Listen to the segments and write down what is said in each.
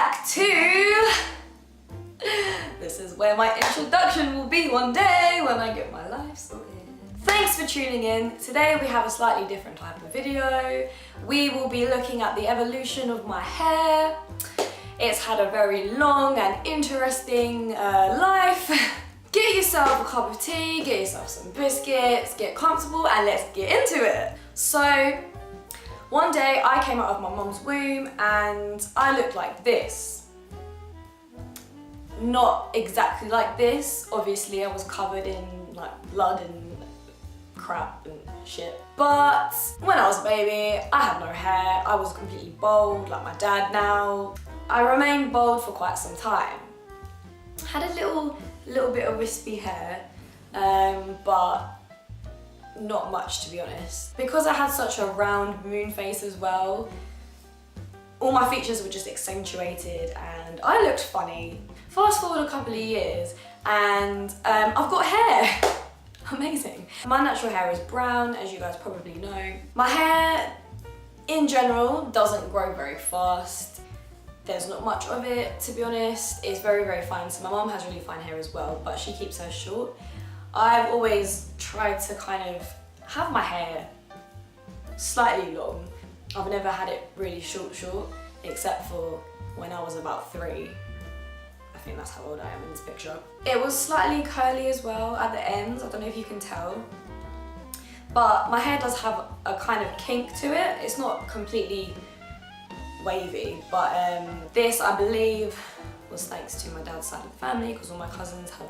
back to... This is where my introduction will be one day when I get my life sorted. Thanks for tuning in. Today we have a slightly different type of video. We will be looking at the evolution of my hair. It's had a very long and interesting life. Get yourself a cup of tea, get yourself some biscuits, get comfortable, and let's get into it. So, one day I came out of my mum's womb and I looked like this. Not exactly like this. Obviously I was covered in like blood and crap and shit. But when I was a baby, I had no hair. I was completely bald like my dad now. I remained bald for quite some time. Had a little bit of wispy hair, but not much, to be honest. Because I had such a round moon face as well, all my features were just accentuated and I looked funny. Fast forward a couple of years and I've got hair. Amazing. My natural hair is brown, as you guys probably know. My hair, in general, doesn't grow very fast. There's not much of it, to be honest. It's very, very fine. So my mum has really fine hair as well, but she keeps hers short. I've always tried to kind of have my hair slightly long. I've never had it really short, except for when I was about 3. I think that's how old I am in this picture. It was slightly curly as well at the ends. I don't know if you can tell. But my hair does have a kind of kink to it. It's not completely wavy, but this, I believe, was thanks to my dad's side of the family, because all my cousins have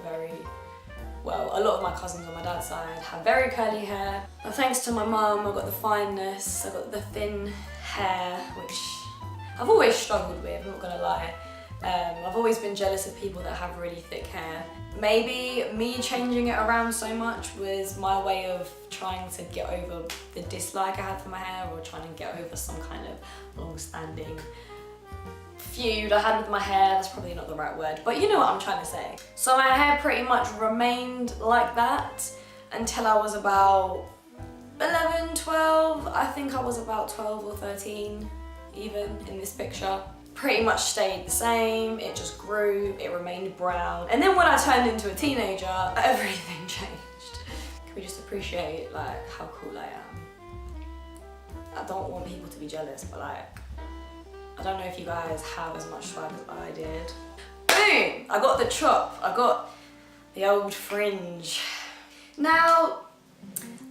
a lot of my cousins on my dad's side have very curly hair. But thanks to my mum, I got the fineness, I got the thin hair, which I've always struggled with, I'm not gonna lie. I've always been jealous of people that have really thick hair. Maybe me changing it around so much was my way of trying to get over the dislike I had for my hair, or trying to get over some kind of long-standing feud I had with my hair. That's probably not the right word, but you know what I'm trying to say. So my hair pretty much remained like that until I was about 11, 12. I think I was about 12 or 13 even in this picture. Pretty much stayed the same, it just grew, it remained brown. And then when I turned into a teenager, everything changed. Can we just appreciate like how cool I am? I don't want people to be jealous, but like, I don't know if you guys have as much swag as I did. Boom! I got the chop, I got the old fringe. Now,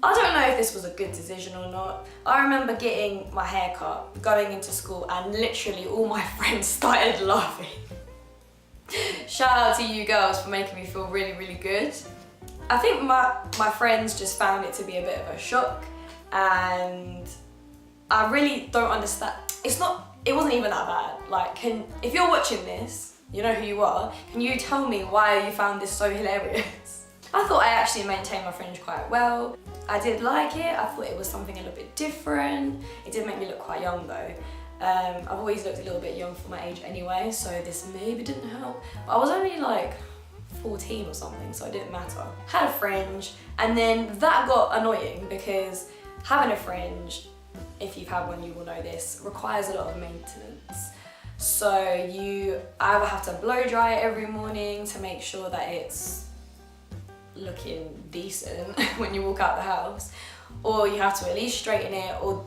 I don't know if this was a good decision or not. I remember getting my hair cut, going into school, and literally all my friends started laughing. Shout out to you girls for making me feel really, really good. I think my friends just found it to be a bit of a shock, and I really don't understand. It wasn't even that bad. Like, if you're watching this, you know who you are, can you tell me why you found this so hilarious? I thought I actually maintained my fringe quite well. I did like it. I thought it was something a little bit different. It did make me look quite young though. I've always looked a little bit young for my age anyway, so this maybe didn't help. But I was only like 14 or something, so it didn't matter. Had a fringe, and then that got annoying because having a fringe, if you've had one you will know this, requires a lot of maintenance. So you either have to blow dry it every morning to make sure that it's looking decent when you walk out the house, or you have to at least straighten it or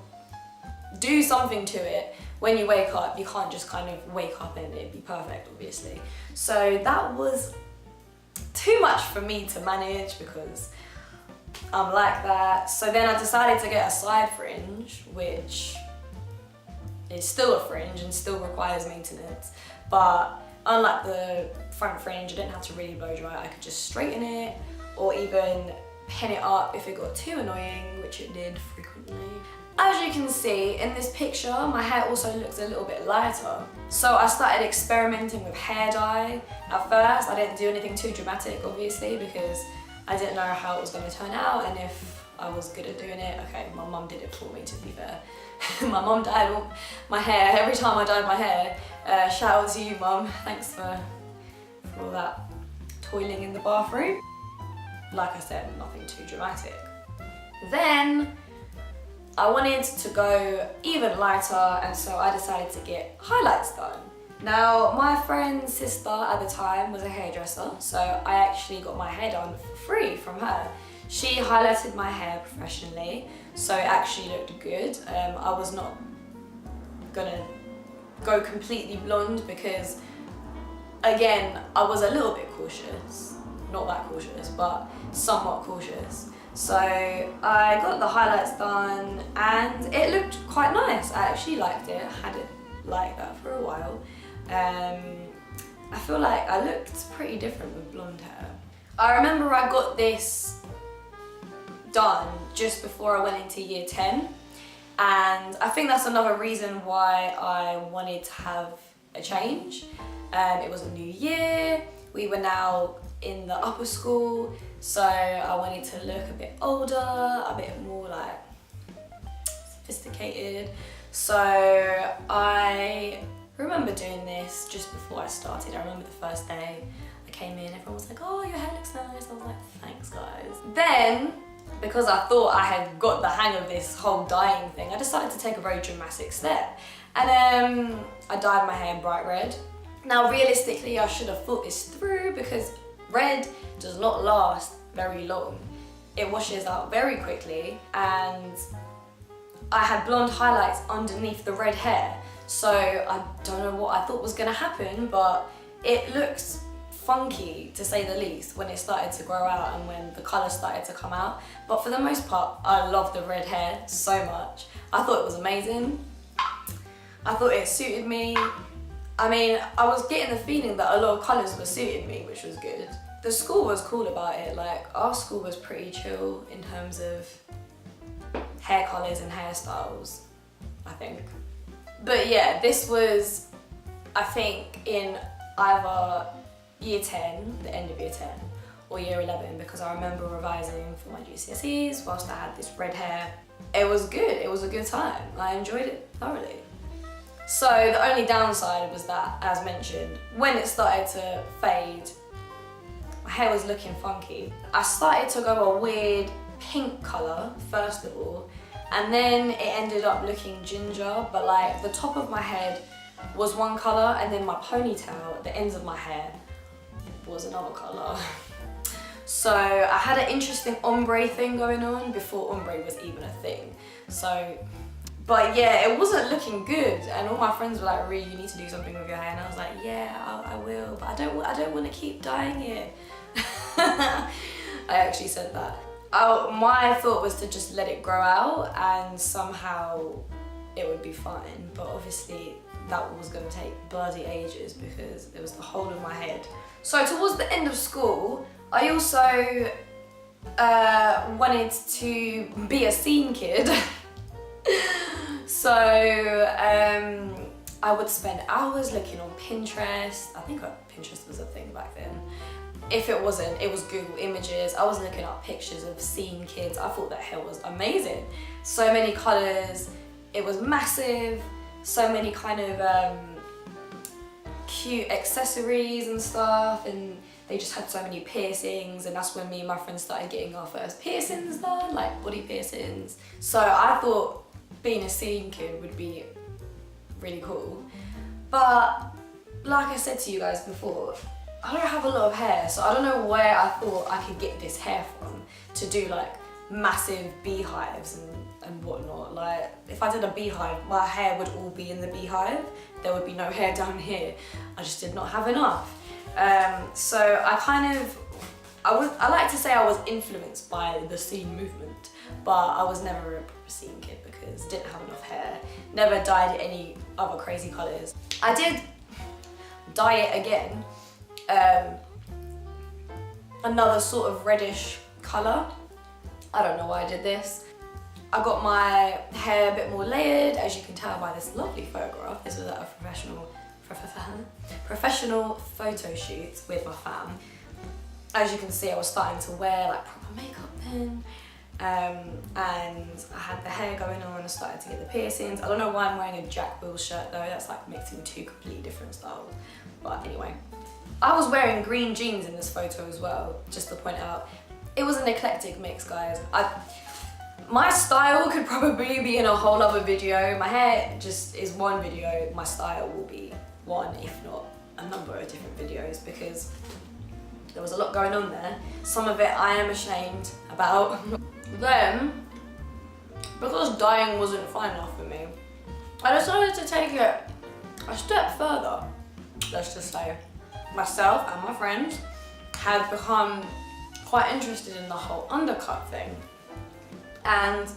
do something to it when you wake up. You can't just kind of wake up and it'd be perfect, obviously. So that was too much for me to manage because I'm like that. So then I decided to get a side fringe, which is still a fringe and still requires maintenance, but unlike the front fringe, I didn't have to really blow dry it. I could just straighten it or even pin it up if it got too annoying, which it did frequently. As you can see in this picture, my hair also looks a little bit lighter. So I started experimenting with hair dye. At first, I didn't do anything too dramatic, obviously, because I didn't know how it was going to turn out and if I was good at doing it. Okay, my mum did it for me, to be fair. My mum dyed all my hair. Every time I dyed my hair, shout out to you, mum. Thanks for all that toiling in the bathroom. Like I said, nothing too dramatic. Then I wanted to go even lighter, and so I decided to get highlights done. Now, my friend's sister at the time was a hairdresser, so I actually got my hair done for free from her. She highlighted my hair professionally, so it actually looked good. I was not gonna go completely blonde because, again, I was a little bit cautious. Not that cautious, but somewhat cautious. So I got the highlights done and it looked quite nice. I actually liked it. I had it like that for a while. I feel like I looked pretty different with blonde hair. I remember I got this done just before I went into year 10, and I think that's another reason why I wanted to have a change. It was a new year, we were now in the upper school, so I wanted to look a bit older, a bit more like sophisticated. So I remember doing this just before I started. I remember the first day I came in, everyone was like, oh, your hair looks nice. I was like, thanks guys. Then, because I thought I had got the hang of this whole dyeing thing, I decided to take a very dramatic step. And I dyed my hair bright red. Now realistically, I should have thought this through because red does not last very long. It washes out very quickly, and I had blonde highlights underneath the red hair. So I don't know what I thought was gonna happen, but it looked funky to say the least when it started to grow out and when the colour started to come out. But for the most part, I love the red hair so much. I thought it was amazing. I thought it suited me. I mean, I was getting the feeling that a lot of colours were suiting me, which was good. The school was cool about it. Like, our school was pretty chill in terms of hair colours and hairstyles, I think. But yeah, this was, I think, in either year 10, the end of year 10, or year 11, because I remember revising for my GCSEs whilst I had this red hair. It was good, it was a good time. I enjoyed it thoroughly. So the only downside was that, as mentioned, when it started to fade, my hair was looking funky. I started to go a weird pink colour, first of all, and then it ended up looking ginger, but like the top of my head was one colour and then my ponytail, the ends of my hair, was another colour. So I had an interesting ombre thing going on before ombre was even a thing. So, but yeah, it wasn't looking good, and all my friends were like, Ree, you need to do something with your hair, and I was like, yeah, I will, but I don't want to keep dyeing it. I actually said that. My thought was to just let it grow out and somehow it would be fine, but obviously that was going to take bloody ages because it was the whole of my head. So towards the end of school, I also wanted to be a scene kid. So I would spend hours looking on Pinterest. I think Pinterest was a thing back then. If it wasn't, it was Google Images. I was looking up pictures of scene kids. I thought that hair was amazing. So many colours, it was massive, so many kind of cute accessories and stuff, and they just had so many piercings, and that's when me and my friends started getting our first piercings done, like body piercings. So I thought being a scene kid would be really cool. But like I said to you guys before, I don't have a lot of hair, so I don't know where I thought I could get this hair from to do like massive beehives and whatnot. Like, if I did a beehive, my hair would all be in the beehive. There would be no hair down here. I just did not have enough. So I like to say I was influenced by the scene movement, but I was never a proper scene kid because I didn't have enough hair. Never dyed any other crazy colours. I did dye it again. Another sort of reddish colour. I don't know why I did this. I got my hair a bit more layered, as you can tell by this lovely photograph. This was at a professional photo shoot with my fam. As you can see, I was starting to wear like proper makeup then. And I had the hair going on, I started to get the piercings. I don't know why I'm wearing a Jack Wills shirt though, that's like mixing two completely different styles. But anyway. I was wearing green jeans in this photo as well, just to point out. It was an eclectic mix, guys. My style could probably be in a whole other video. My hair just is one video, my style will be one, if not a number of different videos, because there was a lot going on there. Some of it I am ashamed about. Then, because dyeing wasn't fine enough for me, I decided to take it a step further. Let's just say, myself and my friends had become quite interested in the whole undercut thing. And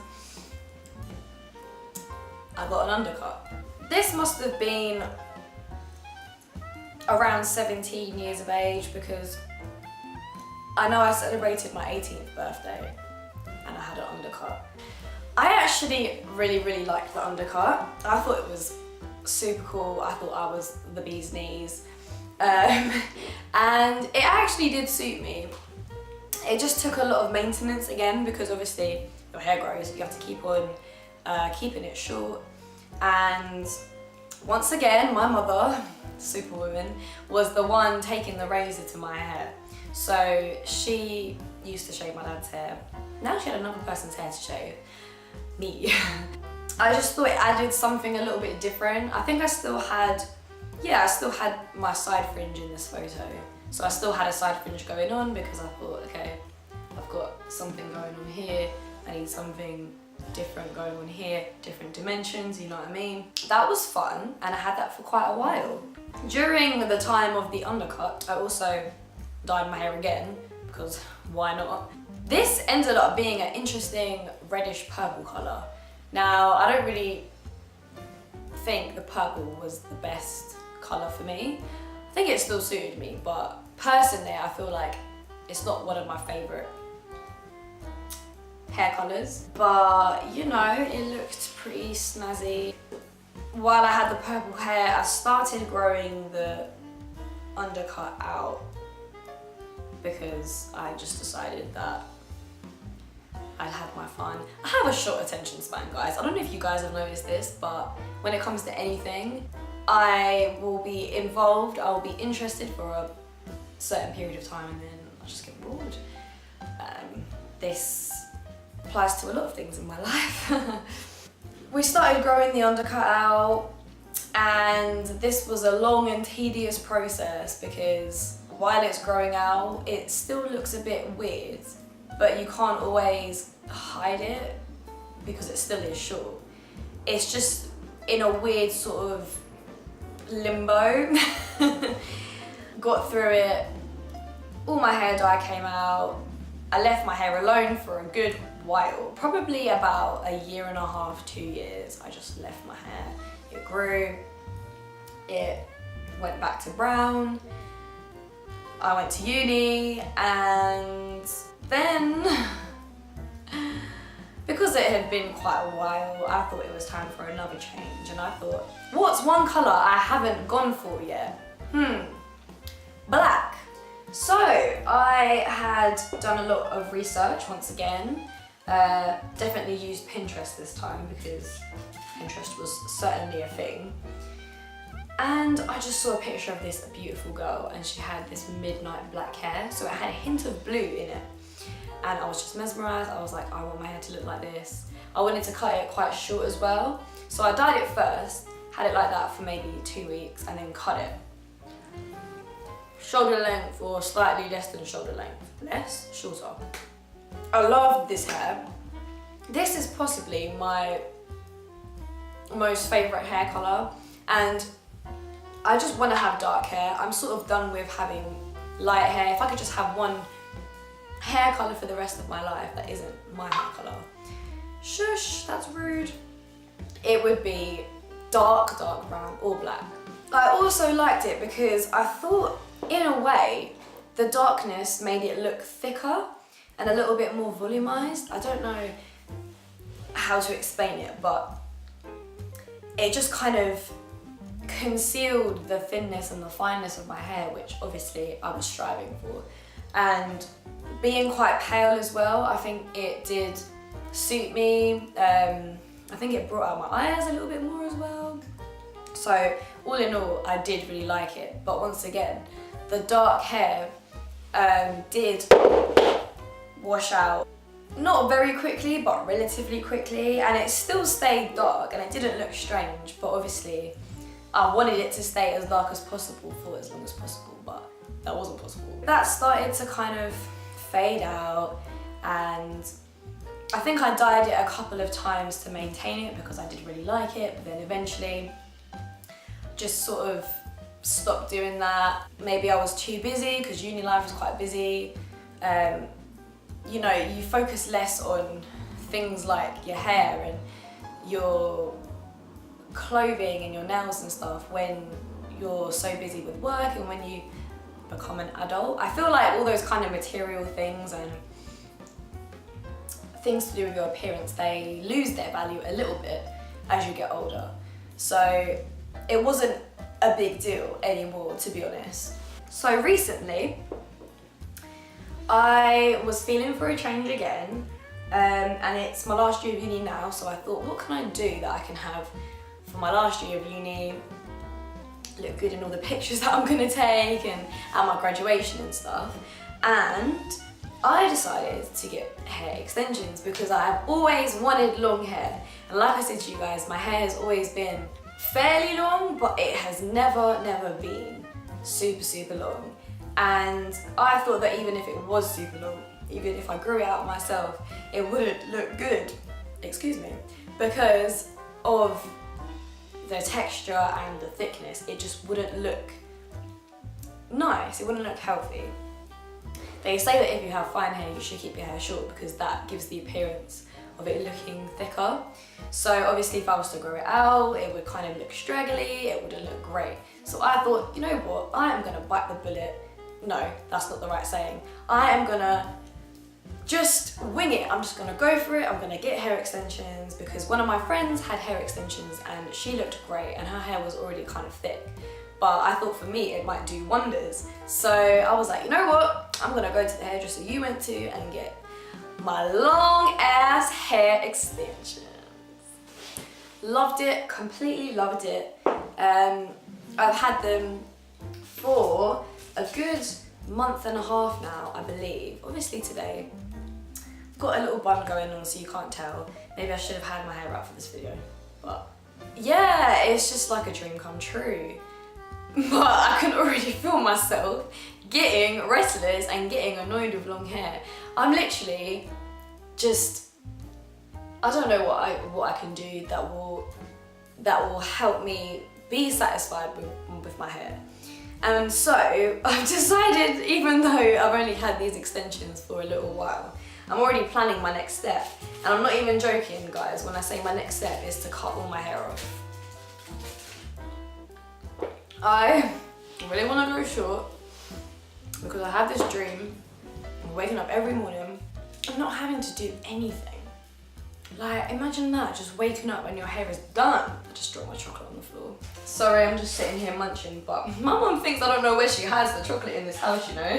I got an undercut. This must have been around 17 years of age, because I know I celebrated my 18th birthday and I had an undercut. I actually really liked the undercut. I thought it was super cool. I thought I was the bee's knees. And it actually did suit me. It just took a lot of maintenance again, because obviously your hair grows, you have to keep on keeping it short. And once again, my mother, superwoman, was the one taking the razor to my hair. So she used to shave my dad's hair. Now she had another person's hair to shave, me. I just thought it added something a little bit different. I think I still had my side fringe in this photo. So I still had a side fringe going on, because I thought, okay, I've got something going on here, I need something different going on here, different dimensions, you know what I mean? That was fun, and I had that for quite a while. During the time of the undercut, I also dyed my hair again, because why not? This ended up being an interesting reddish purple colour. Now, I don't really think the purple was the best colour for me. I think it still suited me, but personally I feel like it's not one of my favourite hair colours. But you know, it looked pretty snazzy. While I had the purple hair, I started growing the undercut out, because I just decided that I'd had my fun. I have a short attention span, guys. I don't know if you guys have noticed this, but when it comes to anything, I will be involved, I will be interested for a certain period of time, and then I'll just get bored. This applies to a lot of things in my life. We started growing the undercut out, and this was a long and tedious process, because while it's growing out, it still looks a bit weird, but you can't always hide it because it still is short. It's just in a weird sort of limbo. Got through it, all my hair dye came out. I left my hair alone for a good while, probably about a year and a half, 2 years. I just left my hair, it grew, it went back to brown. I went to uni, and then because it had been quite a while, I thought it was time for another change, and I thought, what's one colour I haven't gone for yet? Black. So I had done a lot of research once again, definitely used Pinterest this time, because Pinterest was certainly a thing. And I just saw a picture of this beautiful girl, and she had this midnight black hair, so it had a hint of blue in it. And I was just mesmerised. I was like, I want my hair to look like this. I wanted to cut it quite short as well. So I dyed it first, had it like that for maybe 2 weeks, and then cut it. Shoulder length, or slightly less than shoulder length. Shorter. I loved this hair. This is possibly my most favourite hair colour, and I just want to have dark hair. I'm sort of done with having light hair. If I could just have one hair colour for the rest of my life that isn't my hair colour, shush, that's rude, it would be dark brown or black. I also liked it because I thought, in a way, the darkness made it look thicker and a little bit more volumized. I don't know how to explain it, but it just kind of concealed the thinness and the fineness of my hair, which obviously I was striving for. And being quite pale as well, I think it did suit me. I think it brought out my eyes a little bit more as well. So all in all, I did really like it. But once again, the dark hair did wash out, not very quickly, but relatively quickly, and it still stayed dark and it didn't look strange, but obviously I wanted it to stay as dark as possible for as long as possible, but that wasn't possible. That started to kind of fade out, and I think I dyed it a couple of times to maintain it because I did really like it, but then eventually just sort of stopped doing that. Maybe I was too busy because uni life was quite busy. You know, you focus less on things like your hair and your clothing and your nails and stuff when you're so busy with work and when you become an adult. I feel like all those kind of material things and things to do with your appearance, they lose their value a little bit as you get older. So it wasn't a big deal anymore, to be honest. So recently, I was feeling for a change again, and it's my last year of uni now, so I thought, what can I do that I can have for my last year of uni, look good in all the pictures that I'm gonna take and at my graduation and stuff. And I decided to get hair extensions because I have always wanted long hair. And like I said to you guys, my hair has always been fairly long, but it has never been super long. And I thought that even if it was super long, even if I grew it out myself, it wouldn't look good, excuse me, because of the texture and the thickness. It just wouldn't look nice, it wouldn't look healthy. They say that if you have fine hair, you should keep your hair short because that gives the appearance of it looking thicker. So obviously if I was to grow it out, it would kind of look straggly, it wouldn't look great. So I thought, you know what, I am gonna bite the bullet. No, that's not the right saying. I am gonna just wing it. I'm just gonna go for it. I'm gonna get hair extensions because one of my friends had hair extensions and she looked great and her hair was already kind of thick. But I thought for me it might do wonders. So I was like, you know what? I'm gonna go to the hairdresser you went to and get my long ass hair extensions. Loved it, completely loved it. I've had them for a good month and a half now, I believe. Obviously today, I've got a little bun going on so you can't tell. Maybe I should have had my hair out for this video, but yeah, it's just like a dream come true. But I can already feel myself getting restless and getting annoyed with long hair. I'm literally just, I don't know what I can do that will help me be satisfied with my hair. And so I've decided, even though I've only had these extensions for a little while, I'm already planning my next step. And I'm not even joking, guys, when I say my next step is to cut all my hair off. I really want to go short because I have this dream of waking up every morning and not having to do anything. Like, imagine that, just waking up and your hair is done. I just dropped my chocolate on the floor. Sorry, I'm just sitting here munching, but my mum thinks I don't know where she has the chocolate in this house, you know?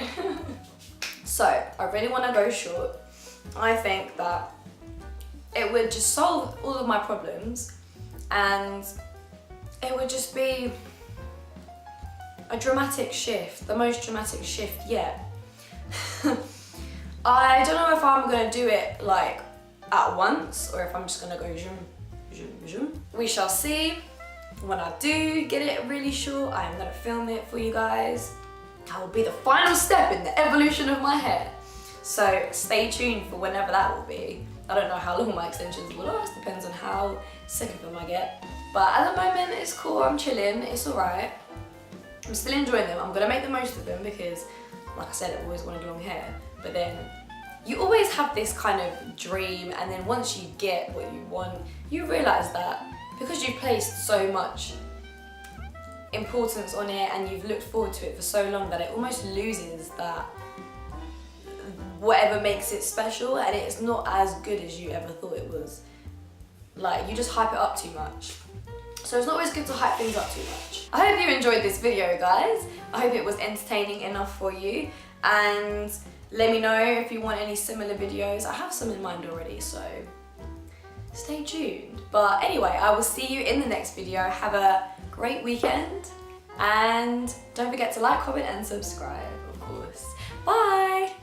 So, I really want to go short. I think that it would just solve all of my problems and it would just be a dramatic shift, the most dramatic shift yet. I don't know if I'm gonna do it like at once or if I'm just gonna go zoom, zoom, zoom. We shall see. When I do get it really short, I am gonna film it for you guys. That will be the final step in the evolution of my hair. So stay tuned for whenever that will be. I don't know how long my extensions will last, depends on how sick of them I get. But at the moment it's cool, I'm chilling, it's alright. I'm still enjoying them. I'm gonna make the most of them because, like I said, I've always wanted long hair. But then you always have this kind of dream, and then once you get what you want, you realise that because you've placed so much importance on it and you've looked forward to it for so long that it almost loses that whatever makes it special, and it's not as good as you ever thought it was. Like, you just hype it up too much. So it's not always good to hype things up too much. I hope you enjoyed this video, guys. I hope it was entertaining enough for you. And let me know if you want any similar videos. I have some in mind already, so stay tuned. But anyway, I will see you in the next video. Have a great weekend. And don't forget to like, comment, and subscribe, of course. Bye!